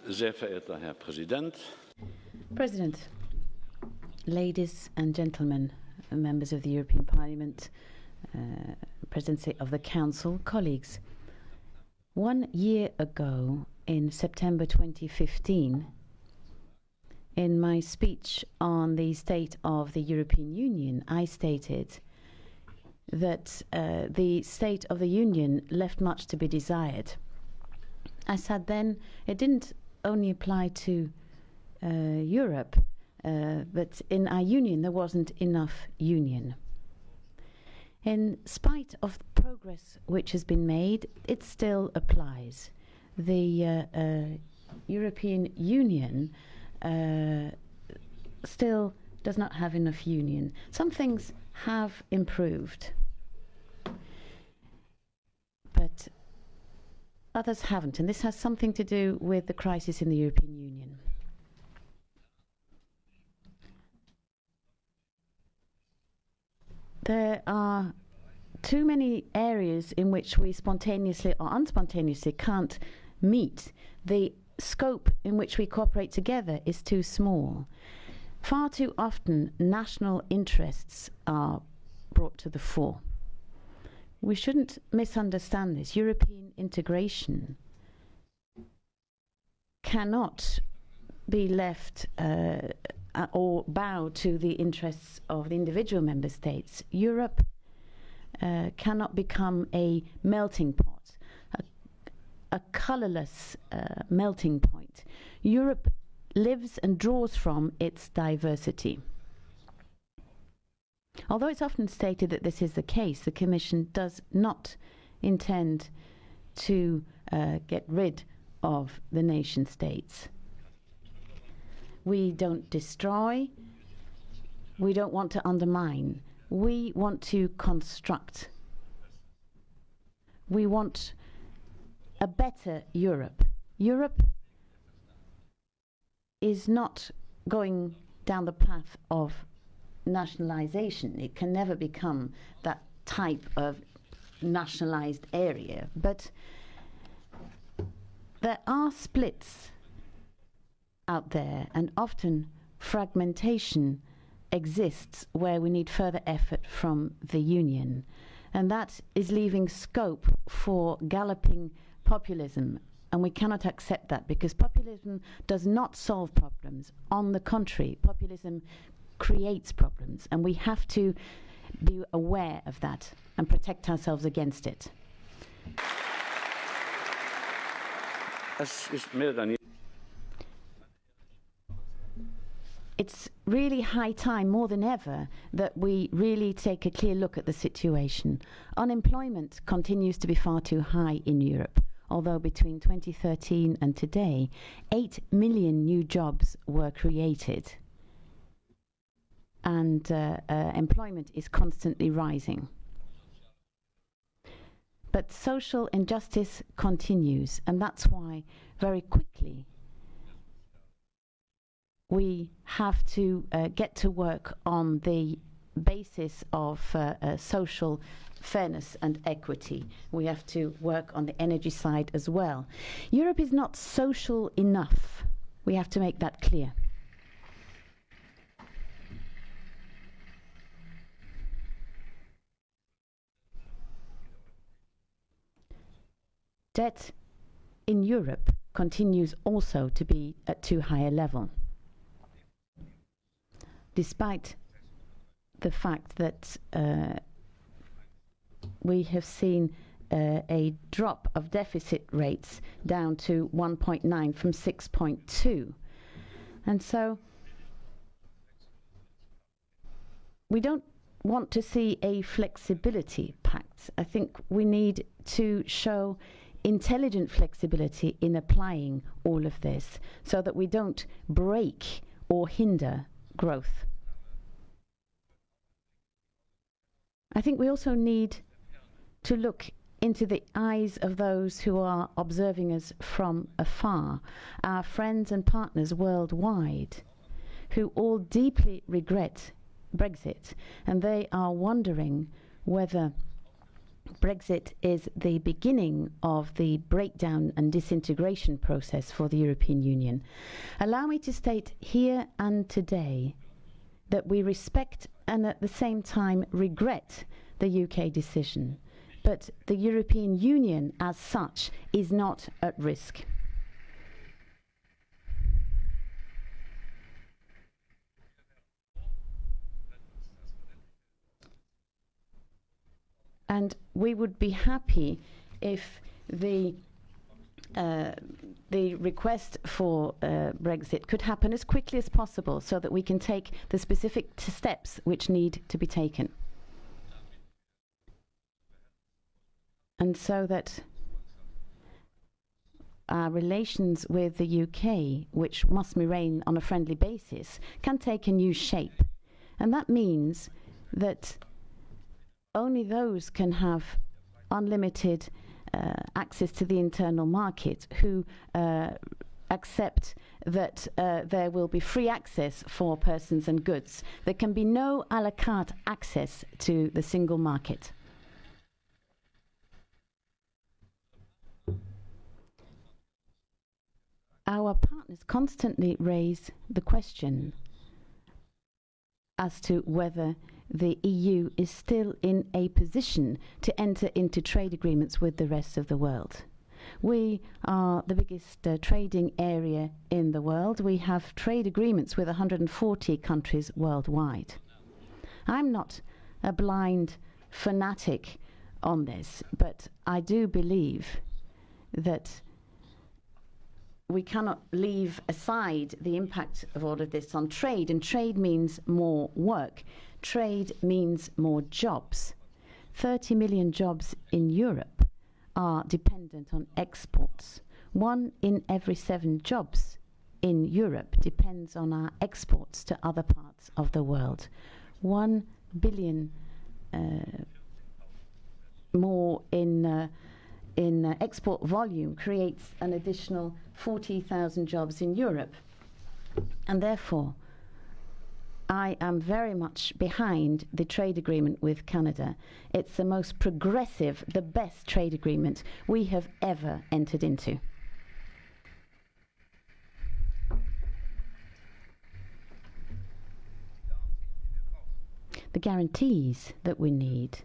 Sehr verehrter Herr Präsident. President, ladies and gentlemen, members of the European Parliament, Presidency of the Council, colleagues. 1 year ago, in September 2015, in my speech on the state of the European Union, I stated that the state of the Union left much to be desired. I said then it didn't only apply to Europe, but in our union there wasn't enough union. In spite of the progress which has been made, it still applies. The European Union still does not have enough union. Some things have improved, but others haven't, and this has something to do with the crisis in the European Union. There are too many areas in which we spontaneously or unspontaneously can't meet. The scope in which we cooperate together is too small. Far too often, national interests are brought to the fore. We shouldn't misunderstand this. European integration cannot be left or bow to the interests of the individual member states. Europe cannot become a melting pot, a colourless melting point. Europe lives and draws from its diversity. Although it's often stated that this is the case, the Commission does not intend to get rid of the nation states. We don't destroy, we don't want to undermine, we want to construct. We want a better Europe. Europe is not going down the path of nationalization. It can never become that type of nationalized area. But there are splits out there, and often fragmentation exists where we need further effort from the Union. And that is leaving scope for galloping populism. And we cannot accept that, because populism does not solve problems. On the contrary, populism creates problems, and we have to be aware of that and protect ourselves against it. It's really high time, more than ever, that we really take a clear look at the situation. Unemployment continues to be far too high in Europe, although between 2013 and today, 8 million new jobs were created. And employment is constantly rising. But social injustice continues, and that's why very quickly we have to get to work on the basis of social fairness and equity. We have to work on the energy side as well. Europe is not social enough. We have to make that clear. Debt in Europe continues also to be at too high a level, despite the fact that we have seen a drop of deficit rates down to 1.9 from 6.2. And so we don't want to see a flexibility pact. I think we need to show intelligent flexibility in applying all of this so that we don't break or hinder growth. I think we also need to look into the eyes of those who are observing us from afar, our friends and partners worldwide, who all deeply regret Brexit, and they are wondering whether Brexit is the beginning of the breakdown and disintegration process for the European Union. Allow me to state here and today that we respect and at the same time regret the UK decision, but the European Union as such is not at risk. And we would be happy if the request for Brexit could happen as quickly as possible so that we can take the specific steps which need to be taken. And so that our relations with the UK, which must remain on a friendly basis, can take a new shape. And that means that only those can have unlimited access to the internal market who accept that there will be free access for persons and goods. There can be no à la carte access to the single market. Our partners constantly raise the question as to whether the EU is still in a position to enter into trade agreements with the rest of the world. We are the biggest trading area in the world. We have trade agreements with 140 countries worldwide. I'm not a blind fanatic on this, but I do believe that we cannot leave aside the impact of all of this on trade, and trade means more work. Trade means more jobs. 30 million jobs in Europe are dependent on exports. 1 in every 7 jobs in Europe depends on our exports to other parts of the world. 1 billion more in export volume creates an additional 40,000 jobs in Europe. And therefore, I am very much behind the trade agreement with Canada. It's the most progressive, the best trade agreement we have ever entered into. The guarantees that we need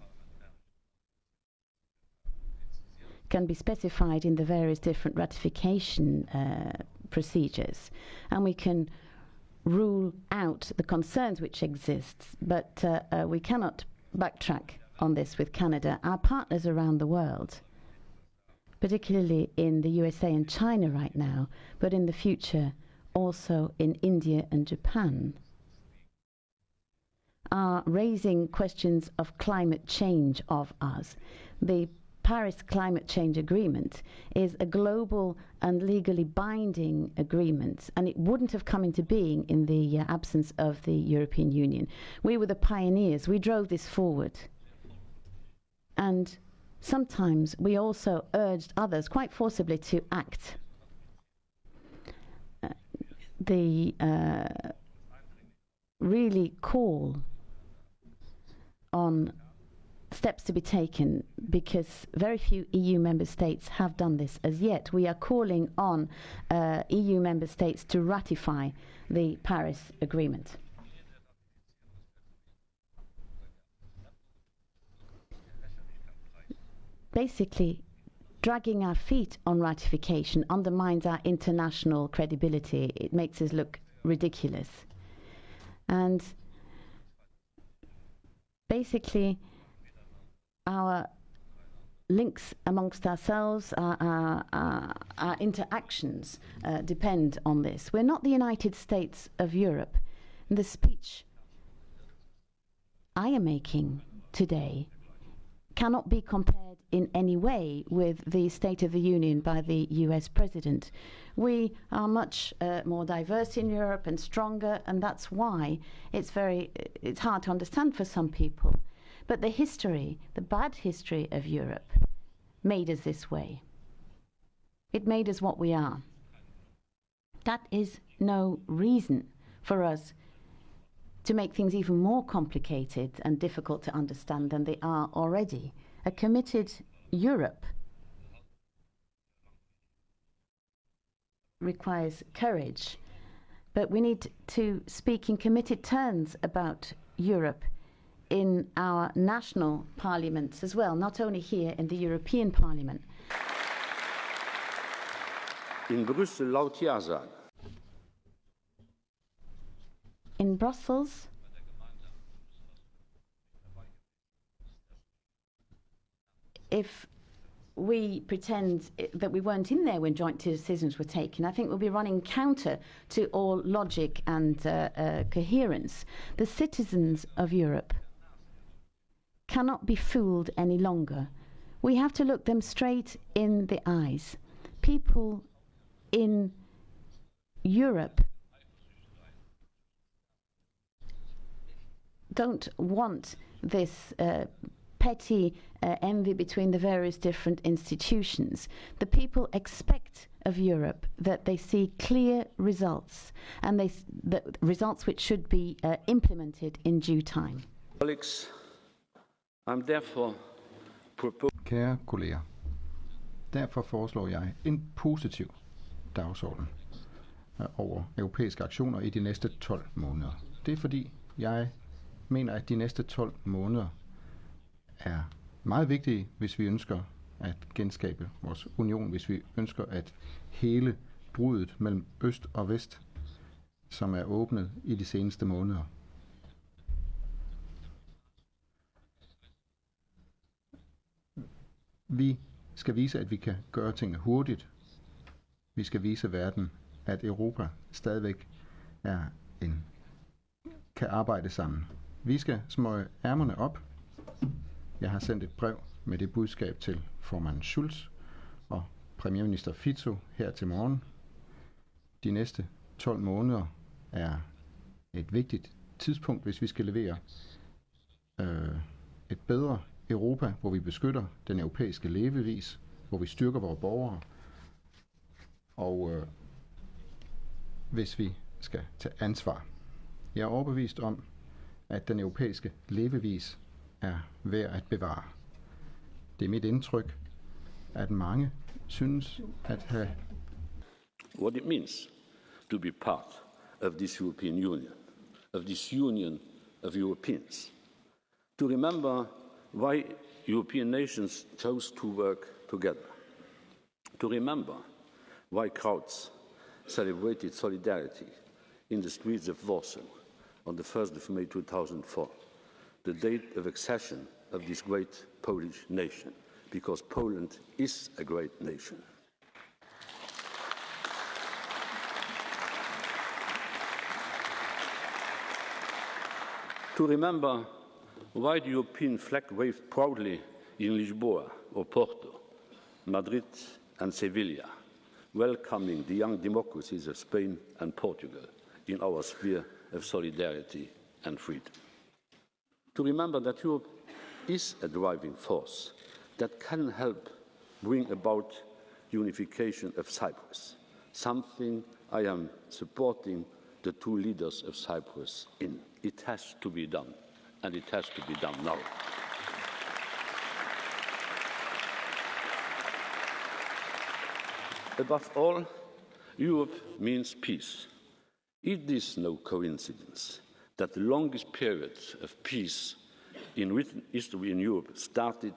can be specified in the various different ratification procedures, and we can rule out the concerns which exist, but we cannot backtrack on this with Canada. Our partners around the world, particularly in the USA and China right now, but in the future also in India and Japan, are raising questions of climate change of us. The Paris Climate Change Agreement is a global and legally binding agreement, and it wouldn't have come into being in the absence of the European Union. We were the pioneers. We drove this forward. And sometimes we also urged others quite forcibly to act. The really call on steps to be taken, because very few EU member states have done this as yet. We are calling on EU member states to ratify the Paris Agreement. Basically, dragging our feet on ratification undermines our international credibility. It makes us look ridiculous. And basically, our links amongst ourselves, our interactions depend on this. We're not the United States of Europe. The speech I am making today cannot be compared in any way with the State of the Union by the US President. We are much more diverse in Europe and stronger, and that's why it's hard to understand for some people. But the history, the bad history of Europe, made us this way. It made us what we are. That is no reason for us to make things even more complicated and difficult to understand than they are already. A committed Europe requires courage, but we need to speak in committed terms about Europe in our national parliaments as well, not only here in the European Parliament. In Brüssel laut Ja sagen. In Brussels, if we pretend that we weren't in there when joint decisions were taken, I think we'll be running counter to all logic and coherence. The citizens of Europe cannot be fooled any longer. We have to look them straight in the eyes. People in Europe don't want this petty envy between the various different institutions. The people expect of Europe that they see clear results, and the results which should be implemented in due time. Colleagues, I'm therefore Kære kolleger, derfor foreslår jeg en positiv dagsorden over europæiske aktioner i de næste 12 måneder. Det er fordi, jeg mener, at de næste 12 måneder er meget vigtige, hvis vi ønsker at genskabe vores union, hvis vi ønsker at hele bruddet mellem øst og vest, som er åbnet i de seneste måneder. Vi skal vise, at vi kan gøre tingene hurtigt. Vi skal vise verden, at Europa stadigvæk kan arbejde sammen. Vi skal smøge ærmerne op. Jeg har sendt et brev med det budskab til formand Schulz og premierminister Fico her til morgen. De næste 12 måneder er et vigtigt tidspunkt, hvis vi skal levere et bedre Europa, hvor vi beskytter den europæiske levevis, hvor vi styrker vores borgere, og hvis vi skal tage ansvar. Jeg er overbevist om, at den europæiske levevis er værd at bevare. Det er mit indtryk, at mange synes at have what it means to be part of this European Union, of this union of Europeans, to remember why European nations chose to work together, to remember why crowds celebrated solidarity in the streets of Warsaw on the 1st of May 2004, the date of accession of this great Polish nation, because Poland is a great nation. To remember why the European flag waved proudly in Lisboa or Porto, Madrid and Sevilla, welcoming the young democracies of Spain and Portugal in our sphere of solidarity and freedom. To remember that Europe is a driving force that can help bring about unification of Cyprus, something I am supporting the two leaders of Cyprus in. It has to be done, and it has to be done now. Above all, Europe means peace. It is no coincidence that the longest period of peace in written history in Europe started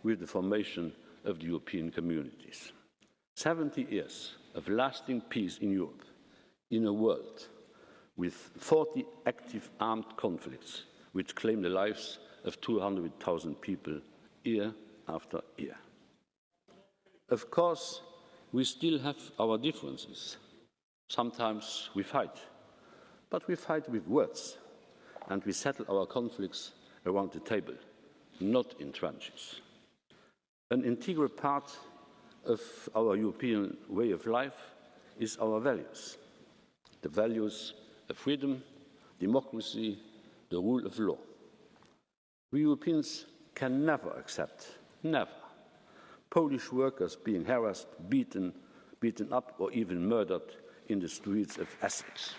with the formation of the European communities. 70 years of lasting peace in Europe, in a world with 40 active armed conflicts which claim the lives of 200,000 people year after year. Of course, we still have our differences. Sometimes we fight, but we fight with words, and we settle our conflicts around the table, not in trenches. An integral part of our European way of life is our values, the values of freedom, democracy, the rule of law. We Europeans can never accept, never, Polish workers being harassed, beaten up or even murdered in the streets of Essex.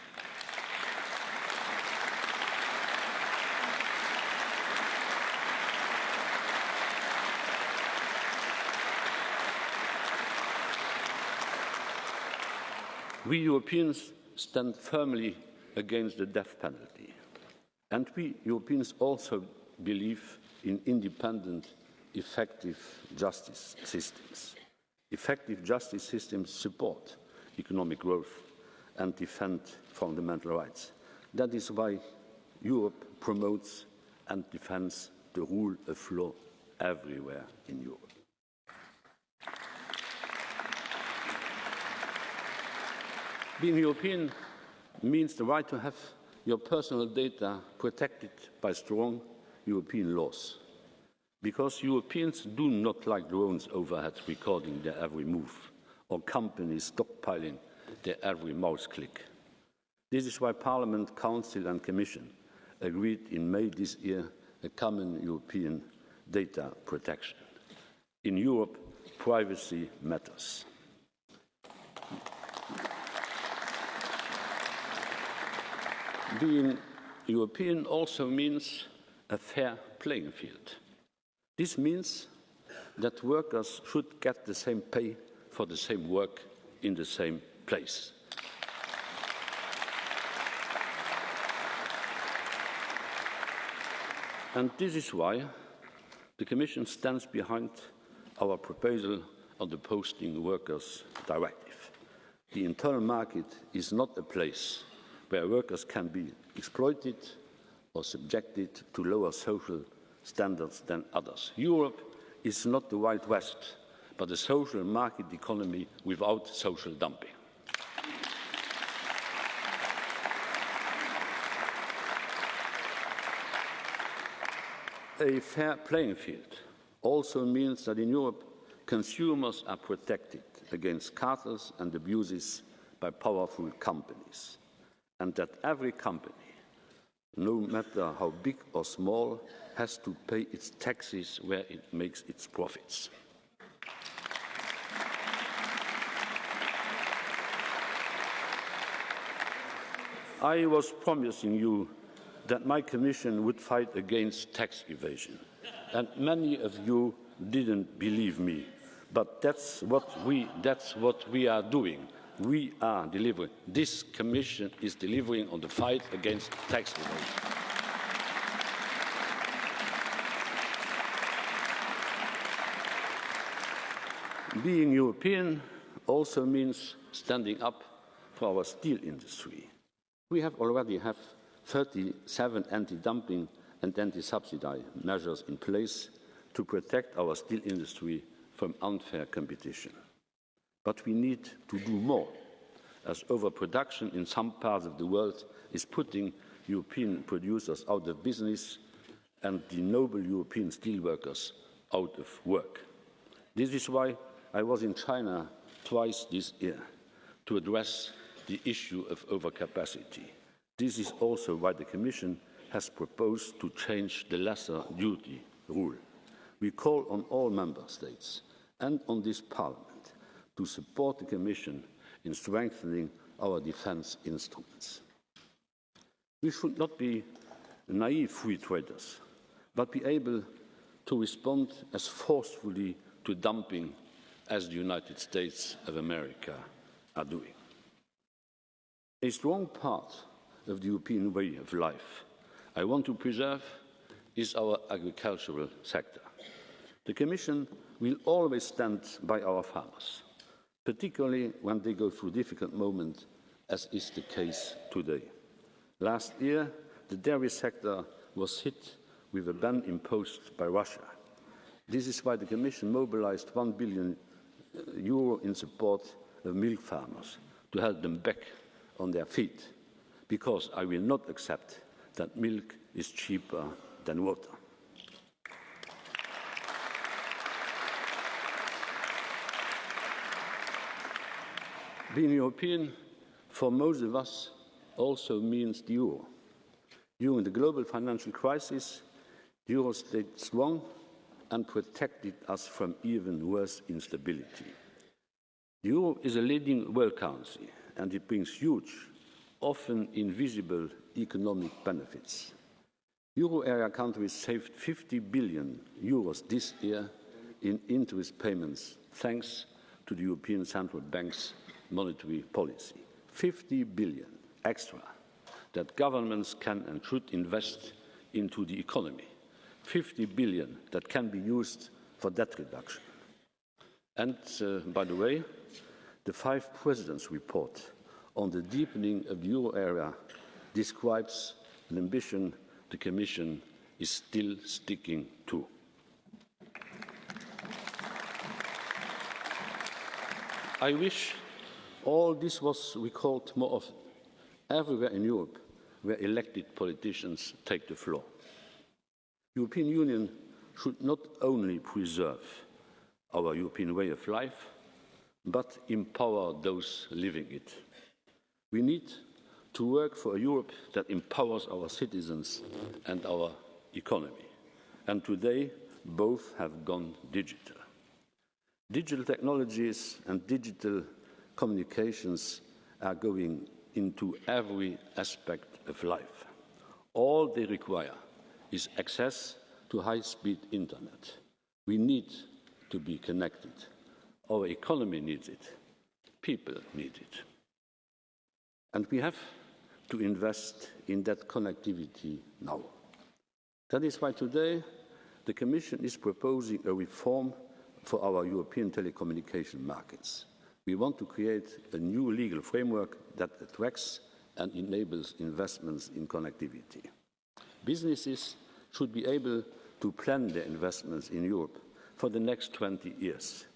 We Europeans stand firmly against the death penalty. And we Europeans also believe in independent, effective justice systems. Effective justice systems support economic growth and defend fundamental rights. That is why Europe promotes and defends the rule of law everywhere in Europe. Being European means the right to have your personal data protected by strong European laws. Because Europeans do not like drones overhead recording their every move, or companies stockpiling their every mouse click. This is why Parliament, Council and Commission agreed in May this year a common European data protection. In Europe, privacy matters. Being European also means a fair playing field. This means that workers should get the same pay for the same work in the same place. And this is why the Commission stands behind our proposal on the Posting Workers Directive. The internal market is not a place where workers can be exploited or subjected to lower social standards than others. Europe is not the Wild West, but a social market economy without social dumping. A fair playing field also means that in Europe, consumers are protected against cartels and abuses by powerful companies, and that every company, no matter how big or small, has to pay its taxes where it makes its profits. I was promising you that my Commission would fight against tax evasion, and many of you didn't believe me, but that's what we are doing. We are delivering. This Commission is delivering on the fight against tax evasion. Being European also means standing up for our steel industry. We already have 37 anti-dumping and anti-subsidy measures in place to protect our steel industry from unfair competition. But we need to do more, as overproduction in some parts of the world is putting European producers out of business and the noble European steelworkers out of work. This is why I was in China twice this year to address the issue of overcapacity. This is also why the Commission has proposed to change the lesser duty rule. We call on all Member States and on this Parliament to support the Commission in strengthening our defence instruments. We should not be naive free traders, but be able to respond as forcefully to dumping as the United States of America are doing. A strong part of the European way of life I want to preserve is our agricultural sector. The Commission will always stand by our farmers, particularly when they go through difficult moments, as is the case today. Last year, the dairy sector was hit with a ban imposed by Russia. This is why the Commission mobilised €1 billion in support of milk farmers to help them back on their feet, because I will not accept that milk is cheaper than water. Being European, for most of us, also means the euro. During the global financial crisis, the euro stayed strong and protected us from even worse instability. The euro is a leading world currency, and it brings huge, often invisible economic benefits. Euro area countries saved €50 billion this year in interest payments, thanks to the European Central Bank's monetary policy. 50 billion extra that governments can and should invest into the economy, 50 billion that can be used for debt reduction. And, by the way, the 5 presidents' report on the deepening of the euro area describes an ambition the Commission is still sticking to. I wish all this was recalled more often, everywhere in Europe where elected politicians take the floor. The European Union should not only preserve our European way of life, but empower those living it. We need to work for a Europe that empowers our citizens and our economy. And today, both have gone digital. Digital technologies and digital communications are going into every aspect of life. All they require is access to high-speed internet. We need to be connected. Our economy needs it. People need it. And we have to invest in that connectivity now. That is why today the Commission is proposing a reform for our European telecommunication markets. We want to create a new legal framework that attracts and enables investments in connectivity. Businesses should be able to plan their investments in Europe for the next 20 years.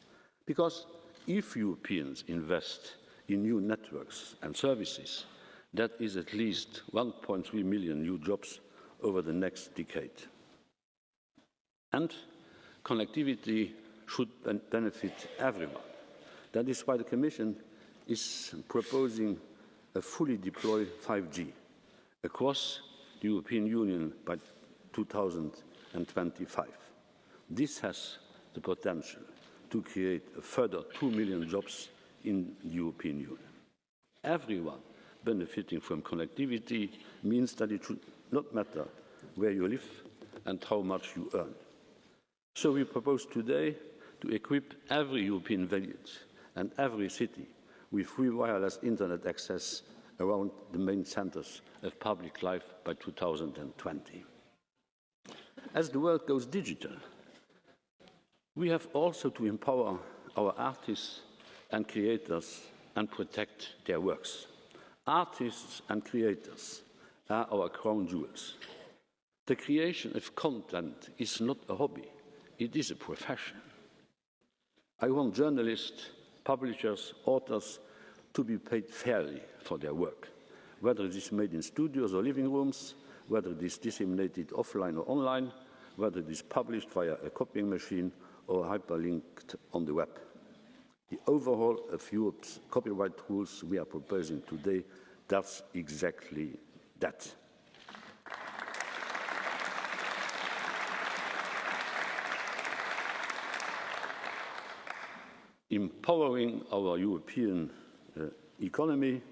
Because if Europeans invest in new networks and services, that is at least 1.3 million new jobs over the next decade. And connectivity should benefit everyone. That is why the Commission is proposing a fully deployed 5G across the European Union by 2025. This has the potential to create a further 2 million jobs in the European Union. Everyone benefiting from connectivity means that it should not matter where you live and how much you earn. So we propose today to equip every European village and every city with free wireless internet access around the main centres of public life by 2020. As the world goes digital, we have also to empower our artists and creators and protect their works. Artists and creators are our crown jewels. The creation of content is not a hobby, it is a profession. I want journalists, publishers, authors to be paid fairly for their work, whether it is made in studios or living rooms, whether it is disseminated offline or online, whether it is published via a copying machine or hyperlinked on the web. The overhaul of Europe's copyright rules we are proposing today does exactly that. Empowering our European economy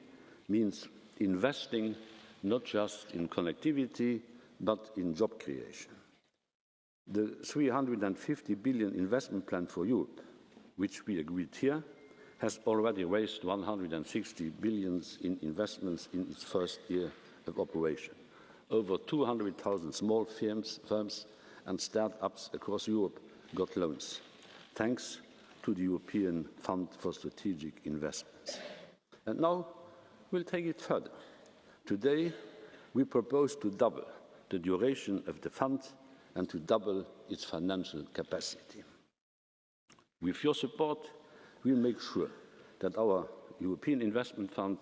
means investing not just in connectivity, but in job creation. The 350 billion investment plan for Europe, which we agreed here, has already raised 160 billion in investments in its first year of operation. Over 200,000 small firms and start-ups across Europe got loans, thanks to the European Fund for Strategic Investments. And now we'll take it further. Today, we propose to double the duration of the fund and to double its financial capacity. With your support, we'll make sure that our European Investment Fund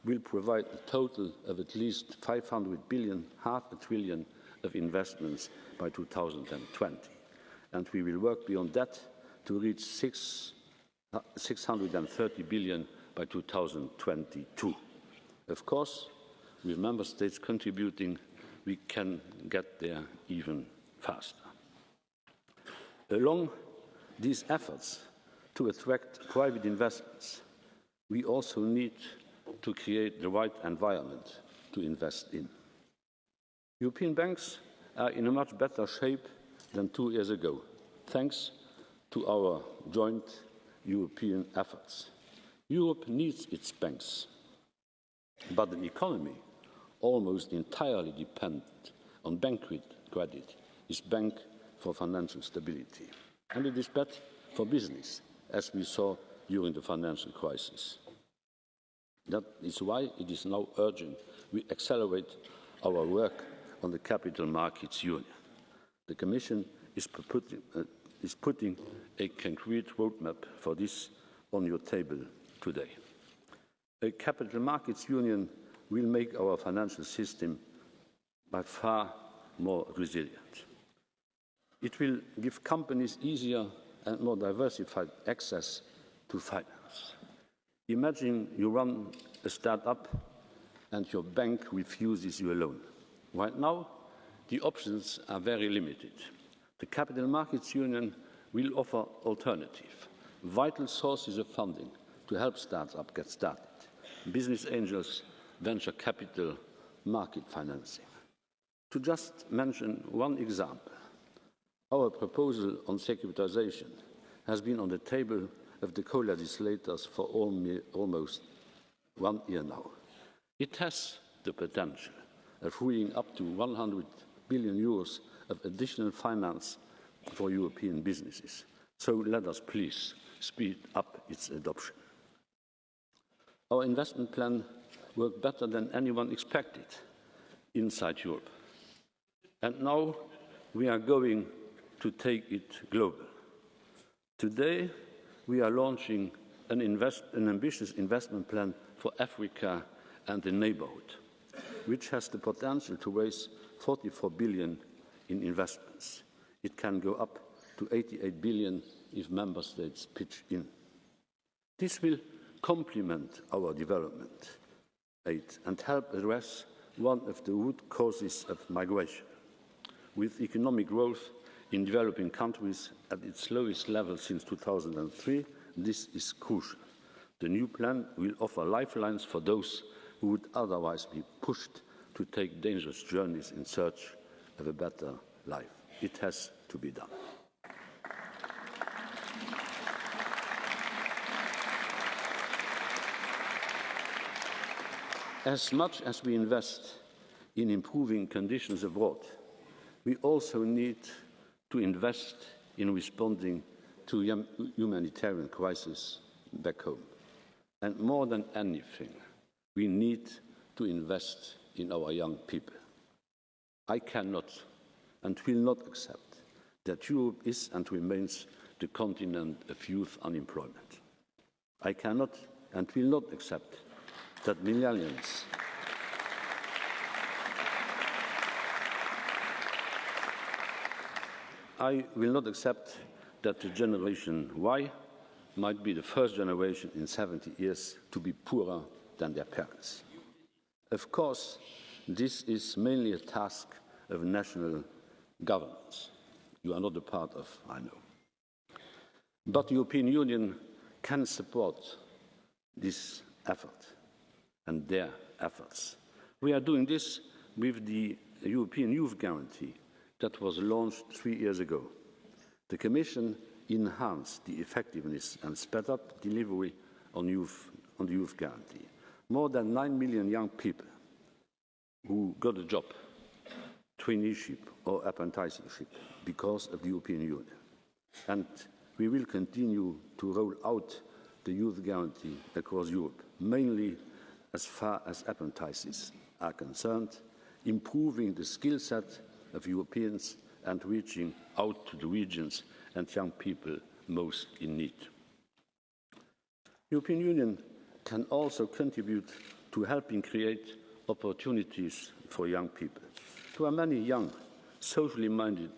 will provide a total of at least 500 billion, half a trillion of investments by 2020. And we will work beyond that to reach 630 billion by 2022. Of course, with member states contributing, we can get there even faster. Along these efforts to attract private investments, we also need to create the right environment to invest in. European banks are in a much better shape than 2 years ago, thanks to our joint European efforts. Europe needs its banks. But an economy almost entirely dependent on bank credit is bank for financial stability. And it is bad for business, as we saw during the financial crisis. That is why it is now urgent we accelerate our work on the Capital Markets Union. The Commission is putting a concrete roadmap for this on your table today. A Capital Markets Union will make our financial system by far more resilient. It will give companies easier and more diversified access to finance. Imagine you run a start-up and your bank refuses you a loan. Right now, the options are very limited. The Capital Markets Union will offer alternative, vital sources of funding to help startups get started. Business angels, venture capital, market financing. To just mention one example, our proposal on securitization has been on the table of the co-legislators for almost 1 year now. It has the potential of freeing up to 100 billion euros of additional finance for European businesses. So let us please speed up its adoption. Our investment plan worked better than anyone expected inside Europe. And now we are going to take it global. Today, we are launching an ambitious investment plan for Africa and the neighborhood, which has the potential to raise 44 billion in investments. It can go up to 88 billion if member states pitch in. This will complement our development aid and help address one of the root causes of migration. With economic growth in developing countries at its lowest level since 2003, this is crucial. The new plan will offer lifelines for those who would otherwise be pushed to take dangerous journeys in search of a better life. It has to be done. As much as we invest in improving conditions abroad, we also need to invest in responding to humanitarian crisis back home. And more than anything, we need to invest in our young people. I cannot and will not accept that Europe is and remains the continent of youth unemployment. I cannot and will not accept that millennials I will not accept that the Generation Y might be the first generation in 70 years to be poorer than their parents. Of course, this is mainly a task of national governments. You are not a part of, I know. But the European Union can support this effort and their efforts. We are doing this with the European Youth Guarantee that was launched 3 years ago. The Commission enhanced the effectiveness and sped up delivery on the Youth Guarantee. More than 9 million young people who got a job, traineeship or apprenticeship because of the European Union. And we will continue to roll out the Youth Guarantee across Europe, mainly as far as apprentices are concerned, improving the skill set of Europeans and reaching out to the regions and young people most in need. The European Union can also contribute to helping create opportunities for young people. There are many young, socially minded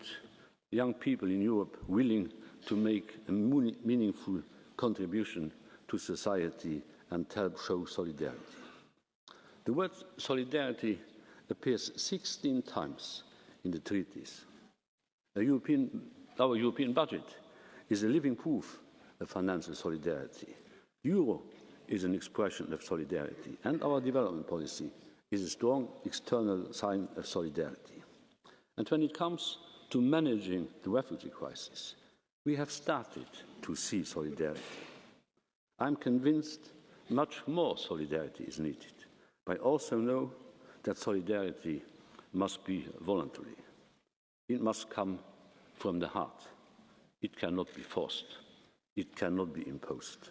young people in Europe willing to make a meaningful contribution to society and help show solidarity. The word solidarity appears 16 times in the treaties. Our European budget is a living proof of financial solidarity. Euro is an expression of solidarity, and our development policy is a strong external sign of solidarity. And when it comes to managing the refugee crisis, we have started to see solidarity. I'm convinced much more solidarity is needed. But I also know that solidarity must be voluntary. It must come from the heart. It cannot be forced. It cannot be imposed.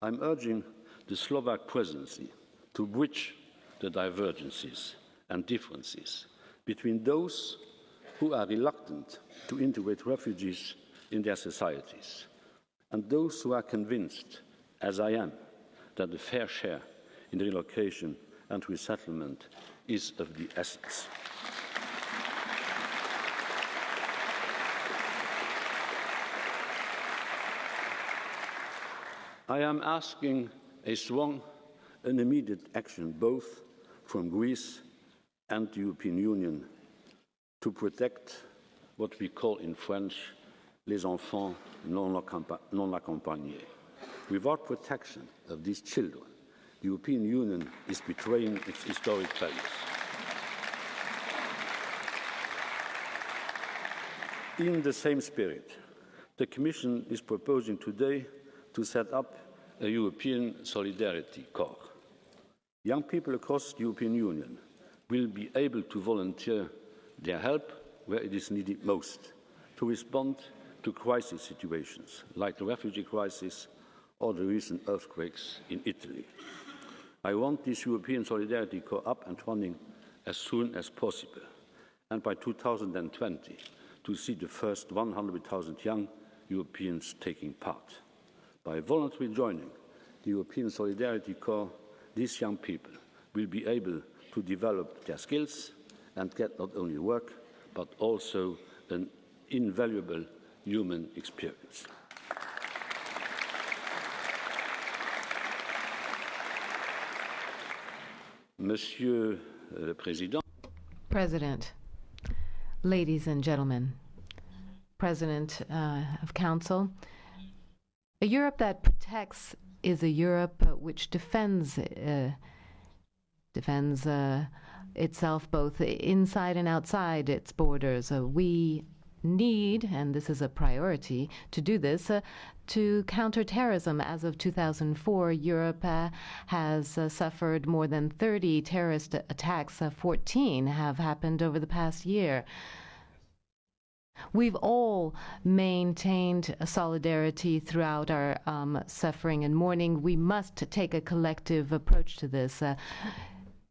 I'm urging the Slovak presidency to bridge the divergences and differences between those who are reluctant to integrate refugees in their societies and those who are convinced, as I am, that a fair share in relocation and resettlement is of the essence. I am asking a strong and immediate action both from Greece and the European Union to protect what we call in French les enfants non accompagnés. Without protection of these children, the European Union is betraying its historic values. In the same spirit, the Commission is proposing today to set up a European Solidarity Corps. Young people across the European Union will be able to volunteer their help where it is needed most to respond to crisis situations like the refugee crisis or the recent earthquakes in Italy. I want this European Solidarity Corps up and running as soon as possible, and by 2020 to see the first 100,000 young Europeans taking part. By voluntarily joining the European Solidarity Corps, these young people will be able to develop their skills and get not only work, but also an invaluable human experience. Monsieur le Président. President, ladies and gentlemen, President of Council, a Europe that protects is a Europe which defends itself both inside and outside its borders. We need, and this is a priority, to do this to counter terrorism. As of 2004, Europe has suffered more than 30 terrorist attacks. 14 have happened over the past year. We've all maintained solidarity throughout our suffering and mourning. We must take a collective approach to this.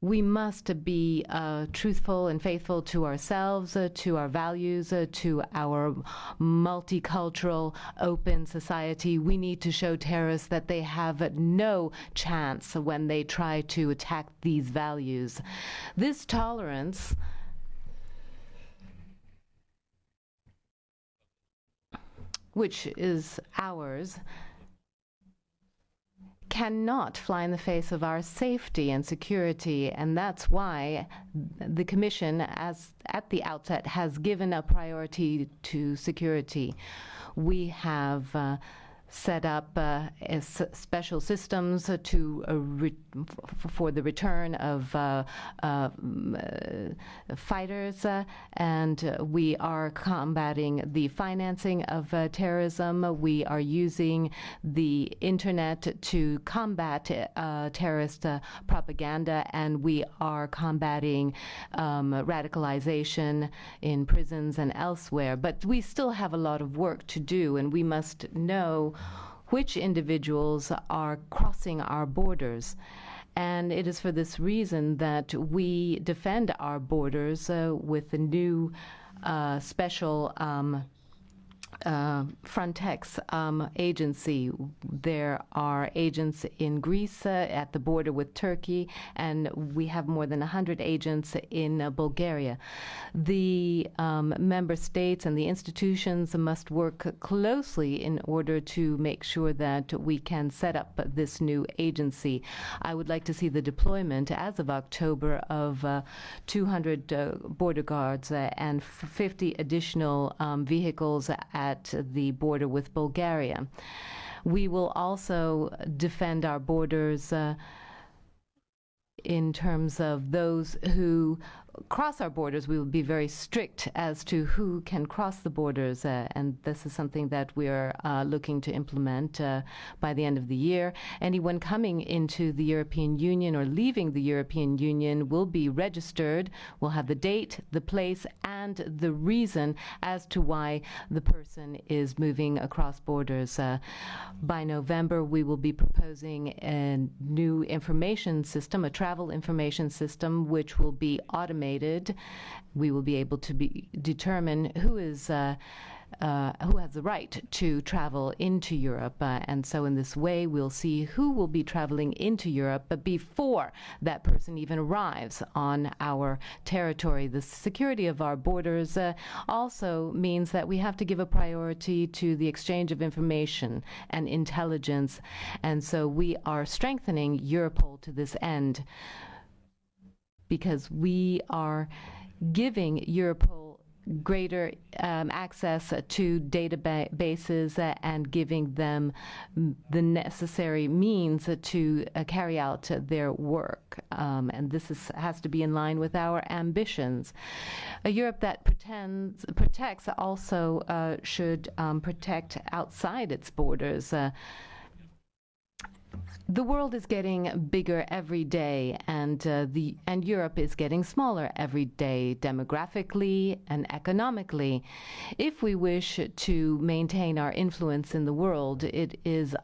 We must be truthful and faithful to ourselves, to our values, to our multicultural, open society. We need to show terrorists that they have no chance when they try to attack these values. This tolerance which is ours, cannot fly in the face of our safety and security, and that's why the Commission, as at the outset, has given a priority to security. We have set up special systems for the return of fighters, and we are combating the financing of terrorism. We are using the internet to combat terrorist propaganda, and we are combating radicalization in prisons and elsewhere. But we still have a lot of work to do, and we must know which individuals are crossing our borders. And it is for this reason that we defend our borders with the new special Frontex agency. There are agents in Greece at the border with Turkey, and we have more than 100 agents in Bulgaria. The member states and the institutions must work closely in order to make sure that we can set up this new agency. I would like to see the deployment as of October of 200 border guards and 50 additional vehicles at the border with Bulgaria. We will also defend our borders in terms of those who cross our borders, we will be very strict as to who can cross the borders, and this is something that we are looking to implement by the end of the year. Anyone coming into the European Union or leaving the European Union will be registered, will have the date, the place, and the reason as to why the person is moving across borders. By November, we will be proposing a new information system, a travel information system, which will be automated. We will be able to determine who has the right to travel into Europe. And so in this way, we'll see who will be traveling into Europe but before that person even arrives on our territory. The security of our borders also means that we have to give a priority to the exchange of information and intelligence. And so we are strengthening Europol to this end, because we are giving Europol greater access to databases and giving them the necessary means to carry out their work. And this has to be in line with our ambitions. A Europe that protects also should protect outside its borders. The world is getting bigger every day, and Europe is getting smaller every day, demographically and economically. If we wish to maintain our influence in the world, it is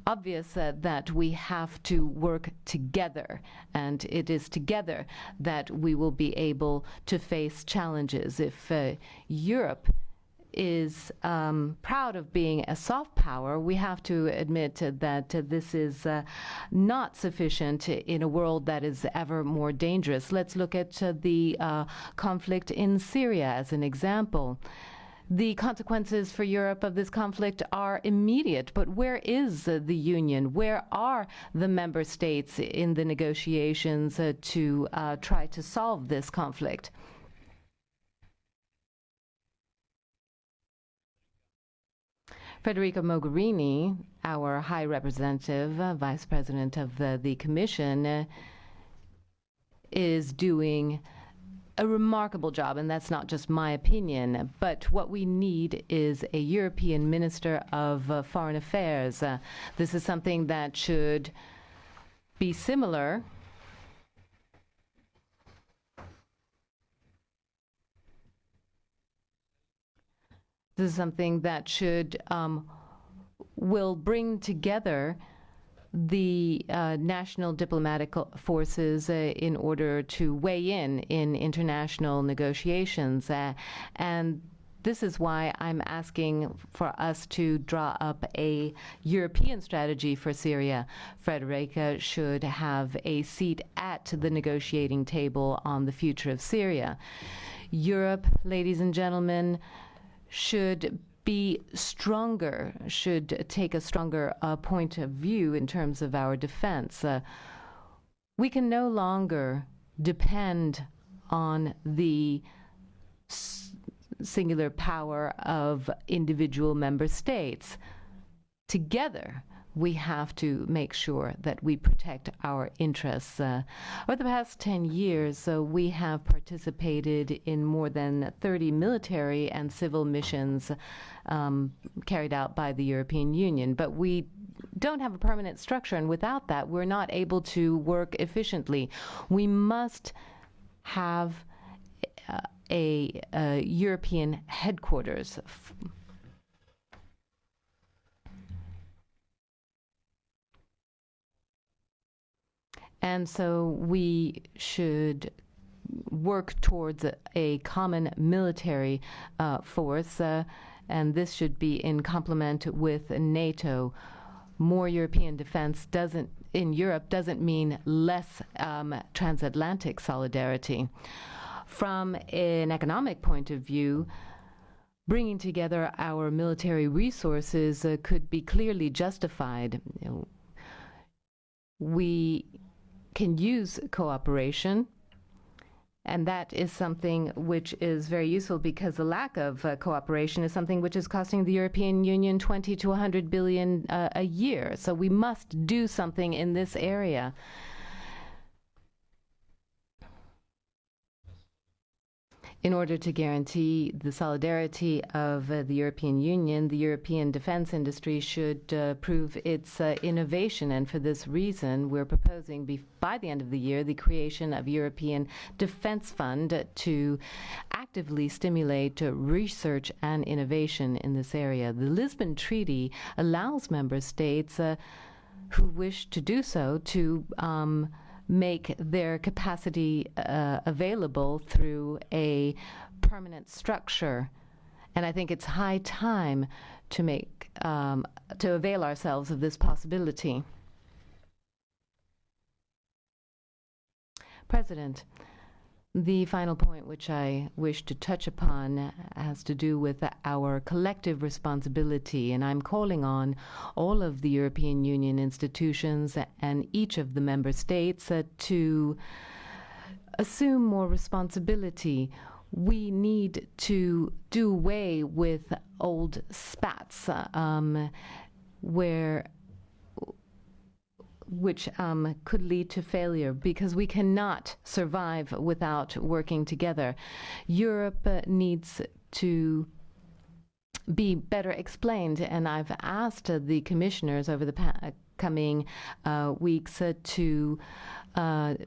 obvious that we have to work together, and it is together that we will be able to face challenges. If Europe is proud of being a soft power, we have to admit that this is not sufficient in a world that is ever more dangerous. Let's look at the conflict in Syria as an example. The consequences for Europe of this conflict are immediate, but where is the Union? Where are the member states in the negotiations to try to solve this conflict? Federica Mogherini, our High Representative, Vice President of the Commission, is doing a remarkable job, and that's not just my opinion. But what we need is a European Minister of Foreign Affairs. This is something that should be similar This is something that will bring together the national diplomatic forces in order to weigh in international negotiations. And this is why I'm asking for us to draw up a European strategy for Syria. Federica should have a seat at the negotiating table on the future of Syria. Europe, ladies and gentlemen, should be stronger, should take a stronger point of view in terms of our defense. We can no longer depend on the singular power of individual member states. Together, we have to make sure that we protect our interests. Over the past 10 years, we have participated in more than 30 military and civil missions carried out by the European Union. But we don't have a permanent structure, and without that, we're not able to work efficiently. We must have a European headquarters. And so we should work towards a common military force, and this should be in complement with NATO. More European defense in Europe doesn't mean less transatlantic solidarity. From an economic point of view, bringing together our military resources could be clearly justified. We can use cooperation, and that is something which is very useful, because the lack of cooperation is something which is costing the European Union 20 to 100 billion a year. So we must do something in this area. In order to guarantee the solidarity of the European Union, the European defense industry should prove its innovation. And for this reason, we're proposing by the end of the year the creation of a European Defense Fund to actively stimulate research and innovation in this area. The Lisbon Treaty allows member states who wish to do so to make their capacity available through a permanent structure. And I think it's high time to to avail ourselves of this possibility. President, the final point which I wish to touch upon has to do with our collective responsibility, and I'm calling on all of the European Union institutions and each of the member states to assume more responsibility. We need to do away with old spats which could lead to failure, because we cannot survive without working together. Europe needs to be better explained, and I've asked the commissioners over the coming weeks to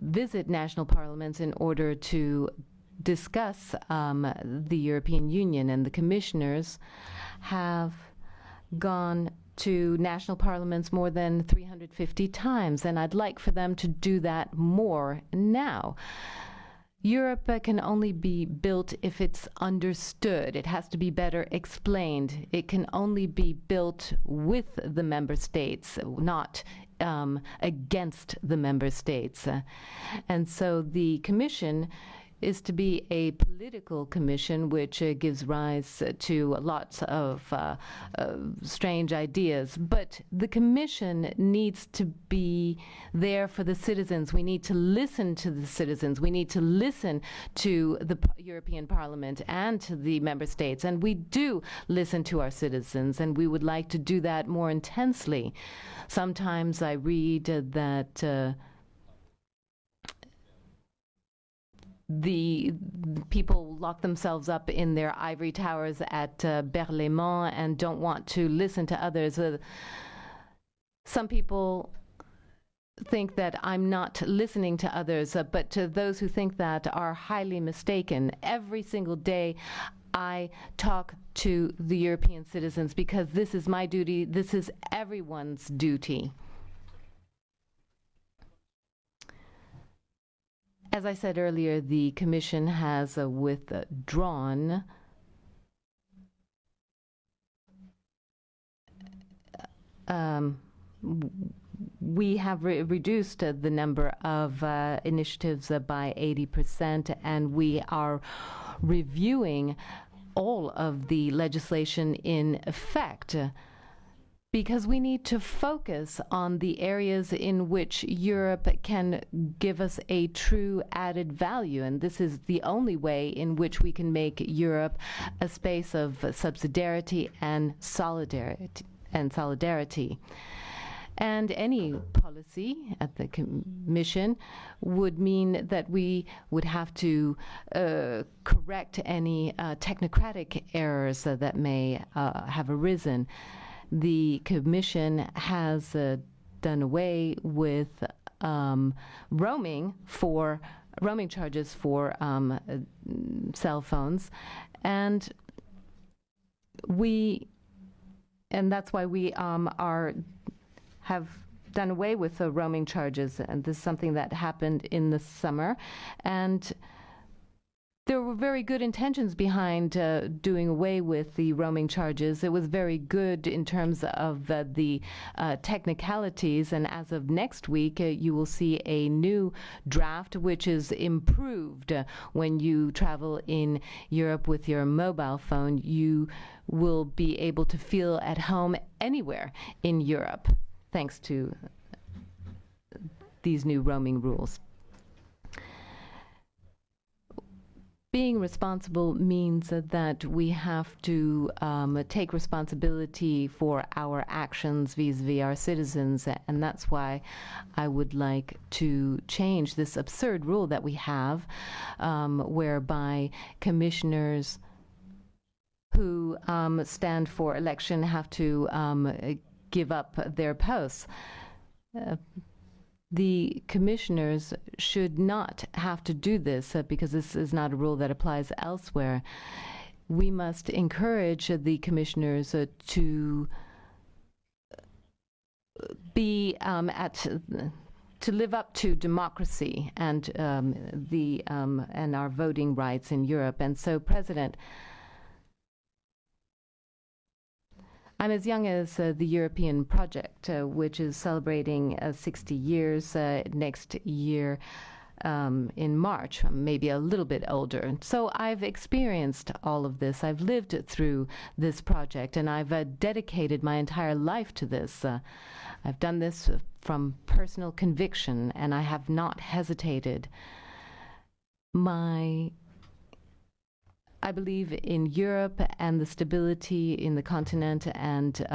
visit national parliaments in order to discuss the European Union, and the commissioners have gone to national parliaments more than 350 times, and I'd like for them to do that more now. Europe can only be built if it's understood. It has to be better explained. It can only be built with the member states, not against the member states. And so the Commission is to be a political commission which gives rise to lots of strange ideas. But the Commission needs to be there for the citizens. We need to listen to the citizens. We need to listen to the European Parliament and to the member states. And we do listen to our citizens, and we would like to do that more intensely. Sometimes I read that the people lock themselves up in their ivory towers at Berlaymont and don't want to listen to others. Some people think that I'm not listening to others, but to those who think that are highly mistaken. Every single day I talk to the European citizens because this is my duty, this is everyone's duty. As I said earlier, the Commission has withdrawn we have reduced the number of initiatives by 80%, and we are reviewing all of the legislation in effect, because we need to focus on the areas in which Europe can give us a true added value. And this is the only way in which we can make Europe a space of subsidiarity and solidarity. And any policy at the Commission would mean that we would have to correct any technocratic errors that may have arisen. The Commission has done away with roaming charges for cell phones, and that's why we have done away with the roaming charges, and this is something that happened in the summer. And there were very good intentions behind doing away with the roaming charges. It was very good in terms of the technicalities, and as of next week, you will see a new draft which is improved. When you travel in Europe with your mobile phone, you will be able to feel at home anywhere in Europe, thanks to these new roaming rules. Being responsible means that we have to take responsibility for our actions vis-a-vis our citizens, and that's why I would like to change this absurd rule that we have, whereby commissioners who stand for election have to give up their posts. The commissioners should not have to do this because this is not a rule that applies elsewhere. We must encourage the commissioners to be to live up to democracy and and our voting rights in Europe. And so, President, I'm as young as the European project, which is celebrating 60 years next year in March, maybe a little bit older. So I've experienced all of this. I've lived through this project, and I've dedicated my entire life to this. I've done this from personal conviction, and I have not hesitated. I believe in Europe and the stability in the continent and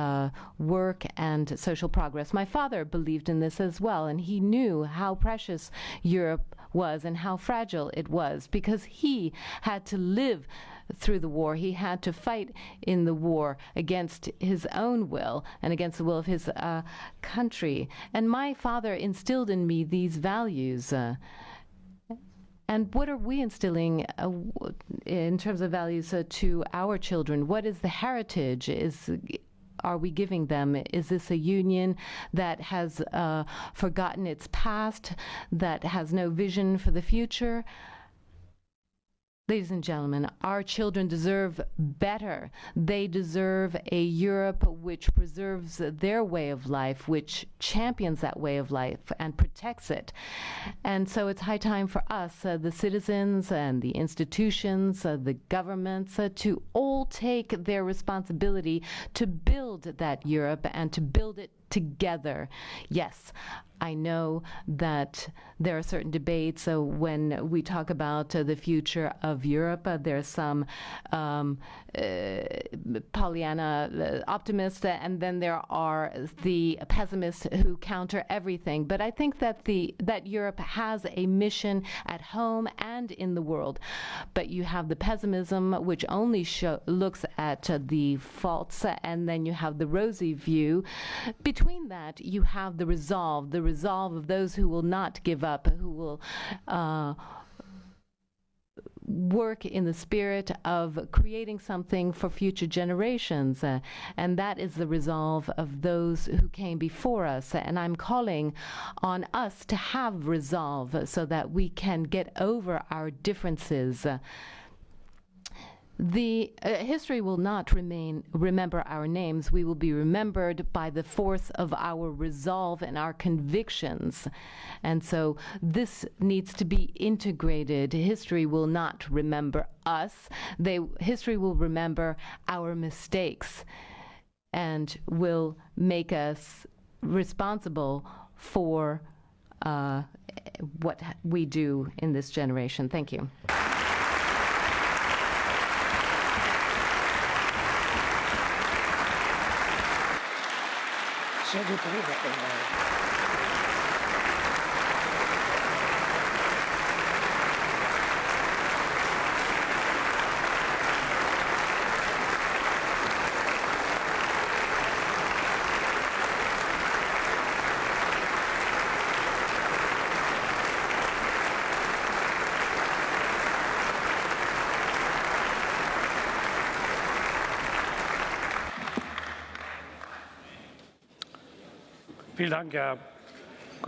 work and social progress. My father believed in this as well, and he knew how precious Europe was and how fragile it was because he had to live through the war. He had to fight in the war against his own will and against the will of his country. And my father instilled in me these values. And what are we instilling in terms of values to our children? What is the heritage? Are we giving them? Is this a union that has forgotten its past, that has no vision for the future? Ladies and gentlemen, our children deserve better. They deserve a Europe which preserves their way of life, which champions that way of life and protects it. And so it's high time for us, the citizens and the institutions, the governments, to all take their responsibility to build that Europe and to build it together. Yes, I know that there are certain debates when we talk about the future of Europe. There are some Pollyanna optimists, and then there are the pessimists who counter everything. But I think that that Europe has a mission at home and in the world. But you have the pessimism, which only looks at the faults, and then you have the rosy view. Between that, you have the resolve of those who will not give up, who will work in the spirit of creating something for future generations. And that is the resolve of those who came before us. And I'm calling on us to have resolve so that we can get over our differences. The history will not remember our names. We will be remembered by the force of our resolve and our convictions. And so this needs to be integrated. History will not remember us. History will remember our mistakes and will make us responsible for what we do in this generation. Thank you. Vielen Dank, Herr